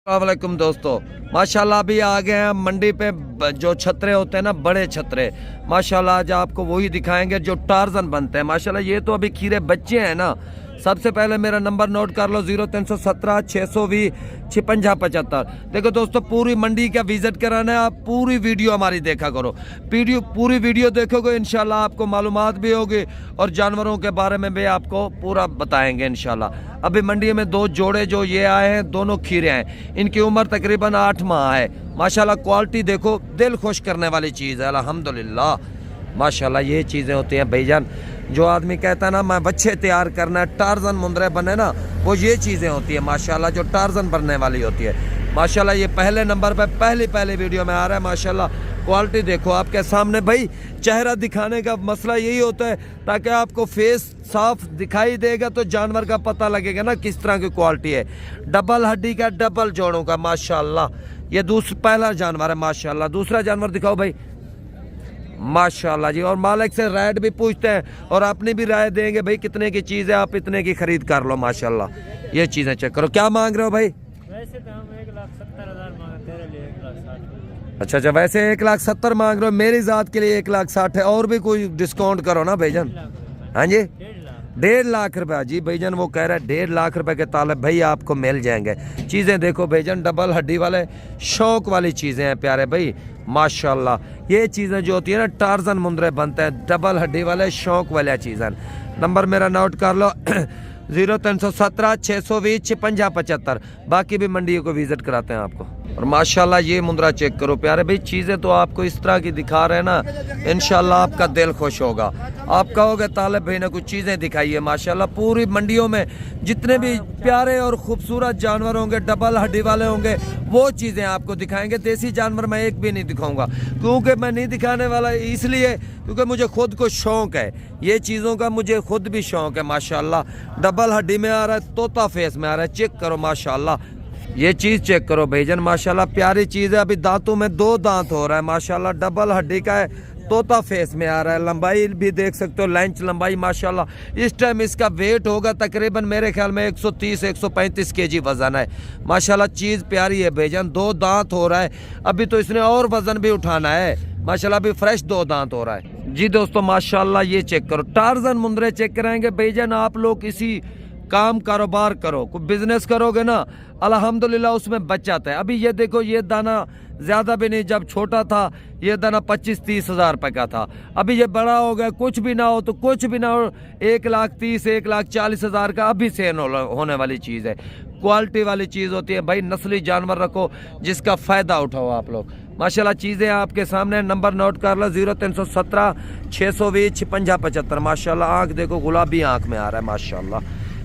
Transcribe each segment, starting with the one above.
वालेकुम दोस्तों, माशाल्लाह अभी आ गए हैं मंडी पे। जो छतरे होते हैं ना, बड़े छतरे, माशाल्लाह आज आपको वही दिखाएंगे जो टार्जन बनते हैं। माशाल्लाह ये तो अभी खीरे बच्चे हैं ना। सबसे पहले मेरा नंबर नोट कर लो, 0317 620 5675। देखो दोस्तों, पूरी मंडी का विजिट कराना है, आप पूरी वीडियो हमारी देखा करो। पूरी वीडियो देखोगे इंशाल्लाह आपको मालूमात भी होगी और जानवरों के बारे में भी आपको पूरा बताएंगे इंशाल्लाह। अभी मंडी में दो जोड़े जो ये आए हैं, दोनों खीरे हैं। इनकी उम्र तकरीबन 8 माह है। माशाल्लाह क्वालिटी देखो, दिल खुश करने वाली चीज़ है अल्हम्दुलिल्लाह। माशाल्लाह ये चीज़ें होती हैं भाईजान। जो आदमी कहता है ना मैं बच्चे तैयार करना है, टार्जन मुंदरे बने ना, वो ये चीज़ें होती है माशाल्लाह, जो टार्जन बनने वाली होती है। माशाल्लाह ये पहले नंबर पे पहली वीडियो में आ रहा है। माशाल्लाह क्वालिटी देखो आपके सामने। भाई चेहरा दिखाने का मसला यही होता है ताकि आपको फेस साफ दिखाई देगा तो जानवर का पता लगेगा ना किस तरह की क्वालिटी है। डबल हड्डी का, डबल जोड़ों का माशाल्लाह। ये पहला जानवर है माशाल्लाह। दूसरा जानवर दिखाओ भाई। माशाल्लाह जी। और मालिक से रेट भी पूछते हैं और अपनी भी राय देंगे भाई कितने की चीज़ है, आप इतने की खरीद कर लो माशाल्लाह। ये चीज़ें चेक करो। क्या मांग रहे हो भाई? वैसे तो हम 1,70,000 मांगते हैं, 1,60,000। अच्छा, वैसे 1,70,000 मांग रहे हो, मेरी जात के लिए 1,60,000 है। और भी कोई डिस्काउंट करो ना भाईजान। हाँ जी, 1.5 लाख रुपया जी भाईजान। वो कह रहा है 1.5 लाख रुपए के तालब भाई आपको मिल जाएंगे। चीज़ें देखो भाईजान, डबल हड्डी वाले शौक वाली चीज़ें हैं प्यारे भाई माशाल्लाह। ये चीज़ें जो होती है ना, टार्जन मुंदरे बनते हैं, डबल हड्डी वाले शौक वाले चीज़ें। नंबर मेरा नोट कर लो 0317 620 5675। बाकी भी मंडियों को विजिट कराते हैं आपको। और माशाल्लाह ये मुंद्रा चेक करो प्यारे भाई। चीज़ें तो आपको इस तरह की दिखा रहे हैं ना, इंशाल्लाह आपका दिल खुश होगा। आप कहोगे तालिब भाई ने कुछ चीज़ें दिखाई है। माशाल्लाह पूरी मंडियों में जितने भी प्यारे और खूबसूरत जानवर होंगे, डबल हड्डी वाले होंगे, वो चीज़ें आपको दिखाएंगे। देसी जानवर मैं एक भी नहीं दिखाऊंगा, क्योंकि मैं नहीं दिखाने वाला इसलिए क्योंकि मुझे खुद को शौक़ है ये चीज़ों का। मुझे खुद भी शौक़ है माशाल्लाह। डबल हड्डी में आ रहा है, तोता फेस में आ रहा है। चेक करो माशाल्लाह, ये चीज़ चेक करो भाईजान माशाल्लाह। प्यारी चीज़ है। अभी दांतों में 2 दांत हो रहा है माशाल्लाह। डबल हड्डी का है, तोता फेस में आ रहा है। लंबाई भी देख सकते हो, लेंथ लंबाई माशाल्लाह। इस टाइम इसका वेट होगा तकरीबन मेरे ख्याल में 130-135 kg वजन है माशाल्लाह। चीज़ प्यारी है भाईजान। 2 दांत हो रहा है। अभी तो इसने और वजन भी उठाना है माशाल्लाह। अभी फ्रेश 2 दांत हो रहा है जी दोस्तों माशाल्लाह। ये चेक करो, टार्जन मुंदरे चेक कराएंगे भाईजान। आप लोग किसी काम कारोबार करो, कोई बिजनेस करोगे ना, अल्हम्दुलिल्लाह उसमें बच जाता है। अभी ये देखो, ये दाना ज़्यादा भी नहीं, जब छोटा था ये दाना 25-30 हज़ार रुपये का था। अभी ये बड़ा हो गया, कुछ भी ना हो तो कुछ भी ना हो 1,30,000 1,40,000 का अभी सेल होने वाली चीज़ है। क्वालिटी वाली चीज़ होती है भाई। नस्ली जानवर रखो जिसका फ़ायदा उठाओ आप लोग माशाल्लाह। चीज़ें आपके सामने। नंबर नोट कर लो 0317 620 5675 माशाल्लाह। आँख देखो, गुलाबी आँख में आ रहा है माशाल्लाह।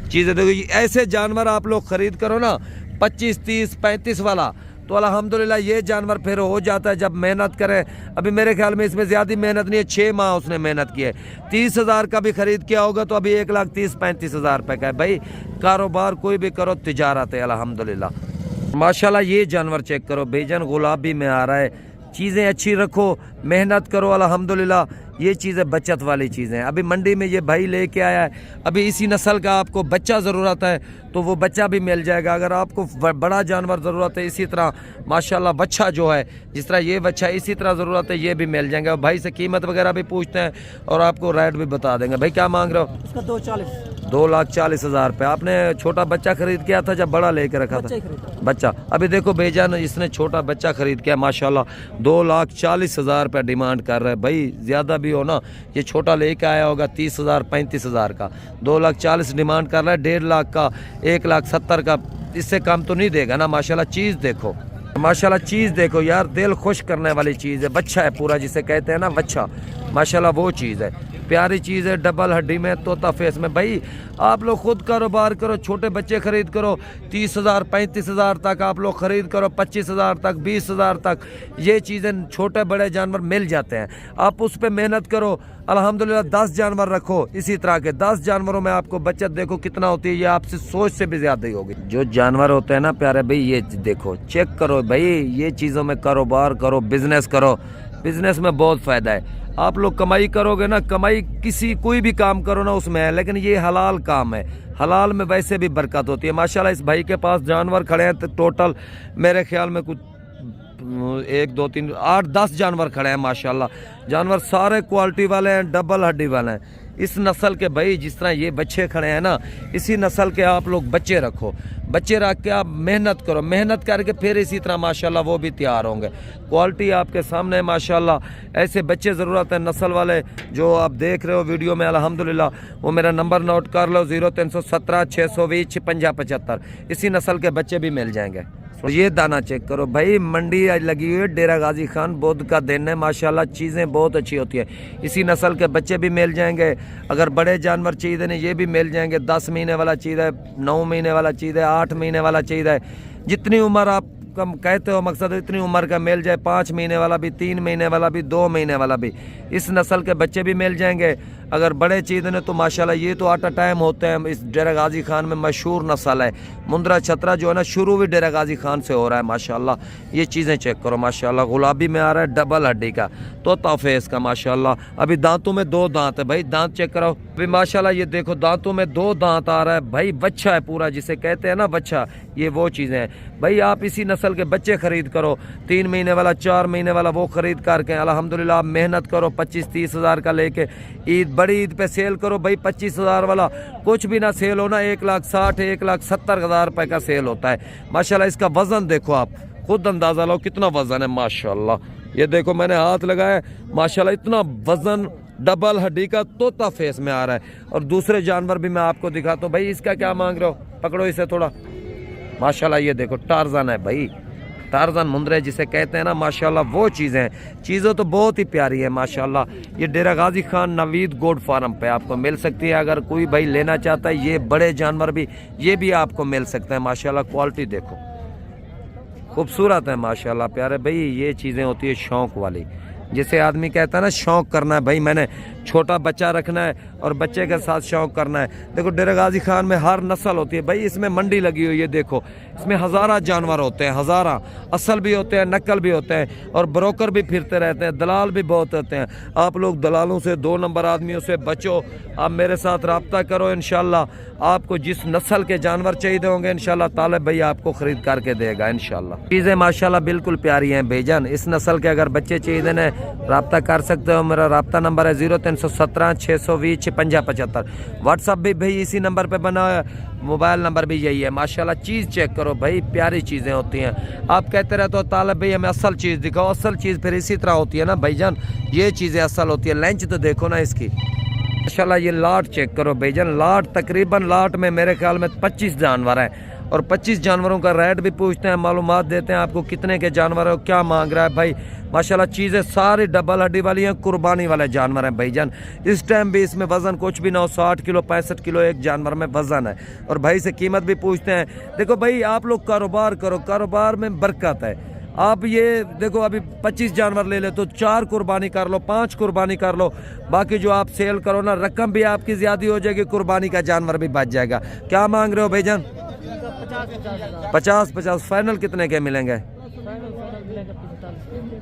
चीज़ें देखो, ऐसे जानवर आप लोग खरीद करो ना 25, 30, 35 वाला, तो अल्हम्दुलिल्लाह ये जानवर फिर हो जाता है जब मेहनत करें। अभी मेरे ख्याल में इसमें ज़्यादा मेहनत नहीं है, 6 माह उसने मेहनत की है। 30,000 का भी खरीद किया होगा तो अभी 1,30,000-35,000 रुपये का है भाई। कारोबार कोई भी करो, तिजारत है अल्हम्दुलिल्लाह माशाल्लाह। ये जानवर चेक करो भाईजान, गुलाबी में आ रहा है। चीज़ें अच्छी रखो, मेहनत करो अल्हम्दुलिल्लाह। ये चीज़ें बचत वाली चीज़ें हैं। अभी मंडी में ये भाई लेके आया है। अभी इसी नस्ल का आपको बच्चा ज़रूरत है तो वो बच्चा भी मिल जाएगा। अगर आपको बड़ा जानवर ज़रूरत है, इसी तरह माशाल्लाह बच्चा जो है, जिस तरह ये बच्चा इसी तरह ज़रूरत है, ये भी मिल जाएंगे। भाई से कीमत वगैरह भी पूछते हैं और आपको रेट भी बता देंगे। भाई क्या मांग रहे हो? उसका 2,40,000। 2,40,000 रुपये। आपने छोटा बच्चा खरीद किया था जब बड़ा लेके रखा था? बच्चा। अभी देखो भाईजान, इसने छोटा बच्चा खरीद किया माशाल्लाह। 2,40,000 रुपये डिमांड कर रहे हैं भाई। ज़्यादा भी हो ना, ये छोटा लेके आया होगा 30,000 35,000 का। 2,40,000 डिमांड कर रहा है। 1.5 लाख का, 1,70,000 का, इससे कम तो नहीं देगा ना माशाल्लाह। चीज़ देखो माशाल्लाह, चीज़ देखो यार, दिल खुश करने वाली चीज़ है। बच्चा है पूरा, जिसे कहते हैं ना बच्चा माशाल्लाह, वो चीज़ है। प्यारी चीज़ है, डबल हड्डी में, तोता फेस में। भाई आप लोग खुद कारोबार करो, छोटे बच्चे खरीद करो 30,000 35,000 तक आप लोग खरीद करो, 25,000 तक, 20,000 तक। ये चीज़ें छोटे बड़े जानवर मिल जाते हैं। आप उस पर मेहनत करो अल्हम्दुलिल्लाह। 10 जानवर रखो इसी तरह के, 10 जानवरों में आपको बचत देखो कितना होती है। ये आपसे सोच से भी ज़्यादा ही होगी। जो जानवर होते हैं ना प्यारे भाई, ये देखो, चेक करो भाई। ये चीज़ों में कारोबार करो, बिजनेस करो। बिजनेस में बहुत फ़ायदा है। आप लोग कमाई करोगे ना, कमाई किसी कोई भी काम करो ना उसमें है, लेकिन ये हलाल काम है। हलाल में वैसे भी बरकत होती है माशाल्लाह। इस भाई के पास जानवर खड़े हैं तो टोटल मेरे ख्याल में कुछ 1 2 3 8 10 जानवर खड़े हैं माशाल्लाह। जानवर सारे क्वालिटी वाले हैं, डबल हड्डी वाले हैं। इस नस्ल के भाई जिस तरह ये बच्चे खड़े हैं ना, इसी नस्ल के आप लोग बच्चे रखो, बच्चे रख के आप मेहनत करो, मेहनत करके फिर इसी तरह माशाल्लाह वो भी तैयार होंगे। क्वालिटी आपके सामने है माशाल्लाह। ऐसे बच्चे ज़रूरत है नस्ल वाले जो आप देख रहे हो वीडियो में अल्हम्दुलिल्लाह। वो मेरा नंबर नोट कर लो 0317 620 5675। इसी नस्ल के बच्चे भी मिल जाएंगे। और ये दाना चेक करो भाई, मंडी लगी हुई है, डेरा गाजी खान बोध का दिन है माशाल्लाह। चीज़ें बहुत अच्छी होती है। इसी नस्ल के बच्चे भी मिल जाएंगे। अगर बड़े जानवर चाहिए ने ये भी मिल जाएंगे। 10 महीने वाला चीज़ है, 9 महीने वाला चीज़ है, 8 महीने वाला चीज़ है। जितनी उम्र आप कम कहते हो मकसद इतनी उम्र का मिल जाए। 5 महीने वाला भी, 3 महीने वाला भी, 2 महीने वाला भी, इस नस्ल के बच्चे भी मिल जाएंगे। अगर बड़े चीज़ ने तो माशाल्लाह ये तो आटा टाइम होते हैं। इस डेरा गाजी खान में मशहूर नस्ल है मुंद्रा छतरा जो है ना, शुरू भी डेरा गाजी खान से हो रहा है माशाल्लाह। ये चीज़ें चेक करो माशाल्लाह। गुलाबी में आ रहा है डबल हड्डी का, तोता फेस का माशाल्लाह। अभी दांतों में 2 दांत है भाई, दांत चेक करो अभी माशाल्लाह। ये देखो दांतों में 2 दांत आ रहा है भाई। बच्चा है पूरा, जिसे कहते हैं ना बच्चा, ये वो चीज़ें हैं भाई। आप इसी नस्ल के बच्चे खरीद करो, 3 महीने वाला, 4 महीने वाला, वो खरीद करके अल्हम्दुलिल्लाह आप मेहनत करो। 25-30 हज़ार का लेके ईद, बड़ी ईद पे सेल करो भाई। 25 हज़ार वाला कुछ भी ना सेल हो ना, 1,60,000 1,70,000 रुपए का सेल होता है माशाल्लाह। इसका वजन देखो, आप खुद अंदाजा लो कितना वजन है माशाल्लाह। ये देखो मैंने हाथ लगाया माशाल्लाह, इतना वजन डबल हड्डी का तोता फेस में आ रहा है। और दूसरे जानवर भी मैं आपको दिखाता हूँ भाई। इसका क्या मांग रहे हो, पकड़ो इसे थोड़ा माशाल्लाह। ये देखो टार्जन है भाई, टार्जन मुंद्रे जिसे कहते हैं ना माशाल्लाह। वो चीज़ें तो बहुत ही प्यारी है माशाल्लाह। ये डेरा गाजी खान नवीद गोड फार्म पे आपको मिल सकती है। अगर कोई भाई लेना चाहता है ये बड़े जानवर भी, ये भी आपको मिल सकते हैं माशाल्लाह। क्वालिटी देखो खूबसूरत है माशाल्लाह प्यारे भाई। ये चीज़ें होती है शौक़ वाली, जिसे आदमी कहता है ना शौक़ करना है भाई, मैंने छोटा बच्चा रखना है और बच्चे के साथ शौक़ करना है। देखो डेरा गाजी खान में हर नस्ल होती है भाई। इसमें मंडी लगी हुई है, देखो इसमें हज़ारा जानवर होते हैं, हज़ारा असल भी होते हैं, नकल भी होते हैं, और ब्रोकर भी फिरते रहते हैं, दलाल भी बहुत होते हैं। आप लोग दलालों से, 2 नंबर आदमियों से बचो। आप मेरे साथ रब्ता करो, इंशाल्लाह आपको जिस नस्ल के जानवर चाहिए होंगे इंशाल्लाह तालिब भाई आपको ख़रीद करके देगा इंशाल्लाह। चीज़ें माशाल्लाह बिल्कुल प्यारी हैं बेजान। इस नस्ल के अगर बच्चे चाहिए ने रब्ता कर सकते हो। मेरा रब्ता नंबर है 0317 620 5675। व्हाट्सअप भी भाई इसी नंबर पे बना है, मोबाइल नंबर भी यही है माशाल्लाह। चीज़ चेक करो भाई, प्यारी चीज़ें होती हैं। आप कहते रहते हो तालिब भाई हमें असल चीज़ दिखाओ, असल चीज़ फिर इसी तरह होती है ना भाईजान। ये चीज़ें असल होती है। लेंच तो देखो ना इसकी माशाल्लाह। ये लाट चेक करो भाईजान, लाट तकरीबन लाट में मेरे ख्याल में 25 जानवर हैं। और 25 जानवरों का रेट भी पूछते हैं, मालूमात देते हैं आपको कितने के जानवर हो, क्या मांग रहा है भाई माशाल्लाह। चीज़ें सारी डबल हड्डी वाली हैं, कुर्बानी वाले जानवर हैं भाईजान। इस टाइम भी इसमें वज़न कुछ भी ना हो, 60 किलो 65 किलो एक जानवर में वज़न है। और भाई से कीमत भी पूछते हैं। देखो भाई आप लोग कारोबार करो, कारोबार में बरकत है। आप ये देखो अभी 25 जानवर ले ले तो 4 कुर्बानी कर लो, 5 कुर्बानी कर लो। बाकी जो आप सेल करो ना, रकम भी आपकी ज़्यादा हो जाएगी, कुर्बानी का जानवर भी बच जाएगा। क्या मांग रहे हो भाईजान? 50 फाइनल कितने के मिलेंगे?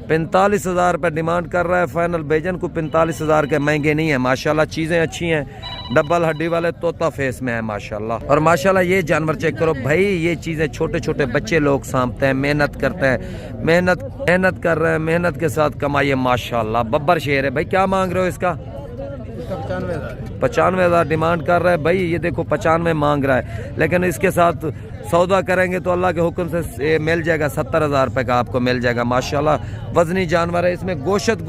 45 हज़ार रुपये डिमांड कर रहा है फाइनल। भाईजान को 45 हज़ार के महंगे नहीं है माशाल्लाह। चीज़ें अच्छी हैं, डबल हड्डी वाले तोता फेस में है माशाल्लाह। और माशाल्लाह ये जानवर चेक करो भाई। ये चीज़ें छोटे छोटे बच्चे लोग सामते हैं, मेहनत करते हैं, मेहनत कर रहे हैं, मेहनत के साथ कमाइए माशाल्लाह। बब्बर शेर है भाई। क्या मांग रहे हो इसका? 95,000 डिमांड कर रहा है भाई। ये देखो 95 मांग रहा है, लेकिन इसके साथ सौदा करेंगे तो अल्लाह के हुक्म से मिल जाएगा 70,000 रुपये का आपको मिल जाएगा माशाल्लाह। वजनी जानवर है, इसमें गोशत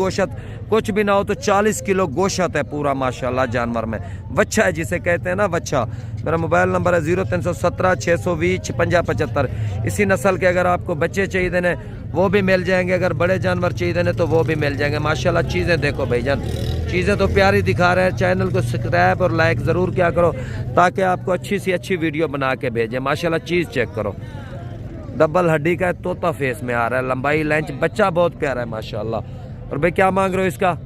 कुछ भी ना हो तो 40 किलो गोशत है पूरा माशाल्लाह जानवर में। वच्छा है जिसे कहते हैं ना वच्छा। मेरा मोबाइल नंबर है 0317 620 5575। इसी नस्ल के अगर आपको बच्चे चाहिए देने वो भी मिल जाएंगे, अगर बड़े जानवर चाहिए देने तो वो भी मिल जाएंगे माशाल्लाह। चीज़ें देखो भाईजान, चीज़ें तो प्यारी दिखा रहे हैं। चैनल को सब्सक्राइब और लाइक ज़रूर क्या करो ताकि आपको अच्छी सी अच्छी वीडियो बना के भेजें माशाल्लाह। चीज़ चेक करो, डबल हड्डी का तोता फेस में आ रहा है, लंबाई लेंथ, बच्चा बहुत प्यारा है माशाल्लाह। और भाई क्या मांग रहे हो इसका?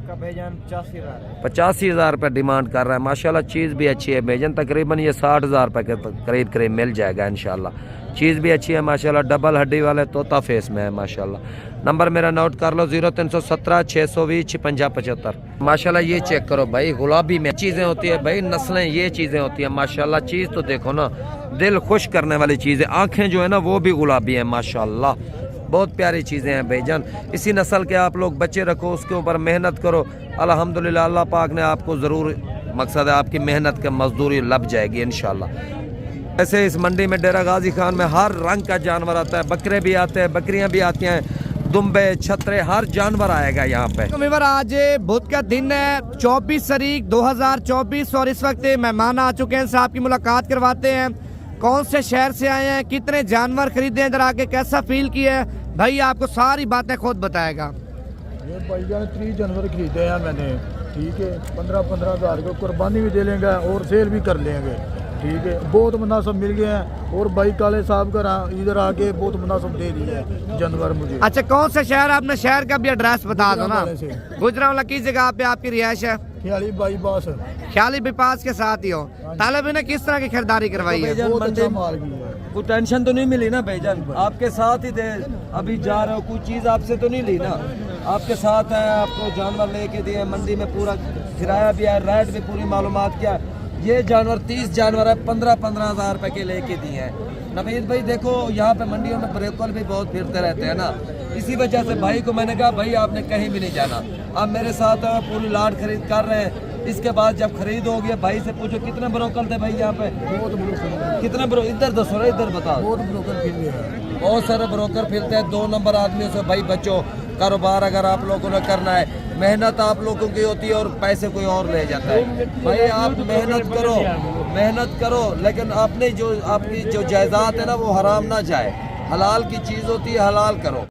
85,000 रुपये डिमांड कर रहा है माशाल्लाह। चीज़ भी अच्छी है भाईजान, तकरीबन ये 60,000 रुपये के करीब मिल जाएगा इंशाल्लाह। चीज़ भी अच्छी है माशाल्लाह, डबल हड्डी वाले तोता फेस में है माशाल्लाह। नंबर मेरा नोट कर लो 0317 620 56 75। माशाल्लाह ये चेक करो भाई, गुलाबी में चीज़ें होती है भाई, नस्लें ये चीज़ें होती है माशाल्लाह। चीज़ तो देखो ना, दिल खुश करने वाली चीज़ है। आँखें जो है ना वो भी गुलाबी है माशाल्लाह, बहुत प्यारी चीज़ें हैं भाईजान। इसी नस्ल के आप लोग बच्चे रखो, उसके ऊपर मेहनत करो, अल्हम्दुलिल्लाह अल्लाह पाक ने आपको ज़रूर, मकसद है आपकी मेहनत के मजदूरी लग जाएगी इंशाल्लाह। ऐसे इस मंडी में डेरा गाजी खान में हर रंग का जानवर आता है, बकरे भी आते हैं, बकरियां भी आती हैं, दुम्बे छतरे हर जानवर आएगा यहाँ पे। आज बुध का दिन है 24 तारीख 2024 और इस वक्त मेहमान आ चुके हैं, साहब की मुलाकात करवाते हैं। कौन से शहर से आए हैं, कितने जानवर खरीदे हैं, इधर आके कैसा फील किया है, भाई आपको सारी बातें खुद बताएगा। ये भाईजान 30 जानवर खरीदे हैं मैंने, ठीक है। 15-15 हज़ार को कुर्बानी भी दे लेंगे और सेल भी कर लेंगे, ठीक है। बहुत मुनासिब मिल गए हैं और भाई काले साहब का इधर आके बहुत मुनासिब दे दिए हैं जानवर मुझे। अच्छा कौन सा शहर, आपने शहर का भी एड्रेस बता दो ना। गुजरांवाला किस जगह पे आपकी रिहाइश है? ख्याली बाईपास, ख्याली बाईपास के साथ ही हो। तालिब ने किस तरह की खरीदारी करवाई है? बहुत अच्छा माल की है। कोई टेंशन तो नहीं मिली ना भाईजान? आपके साथ ही थे, अभी जा रहे हो, कोई चीज़ आपसे तो नहीं ली ना? आपके साथ है, आपको जानवर लेके दिए, मंडी में पूरा किराया भी है, रेट भी पूरी मालूमात किया। ये जानवर 30 जानवर है, 15-15 हज़ार रुपए के लेके दिए हैं। नवीद भाई देखो, यहाँ पे मंडियों में ब्रेकल भी बहुत फिरते रहते हैं ना, इसी वजह से भाई को मैंने कहा भाई आपने कहीं भी नहीं जाना, आप मेरे साथ पूरी लाट खरीद कर रहे हैं। इसके बाद जब खरीद हो गया, भाई से पूछो कितने ब्रोकर थे भाई यहाँ पे? बहुत ब्रोकर, कितने इधर दसो, इधर बताओ। बहुत ब्रोकर फिर हैं, बहुत सारे ब्रोकर फिरते हैं। 2 नंबर आदमियों से भाई बच्चों, कारोबार अगर आप लोगों ने करना है, मेहनत आप लोगों की होती है और पैसे कोई और ले जाता है। भाई आप मेहनत करो, लेकिन आपने जो आपकी जो जायदाद है ना वो हराम ना जाए, हलाल की चीज़ होती है, हलाल करो।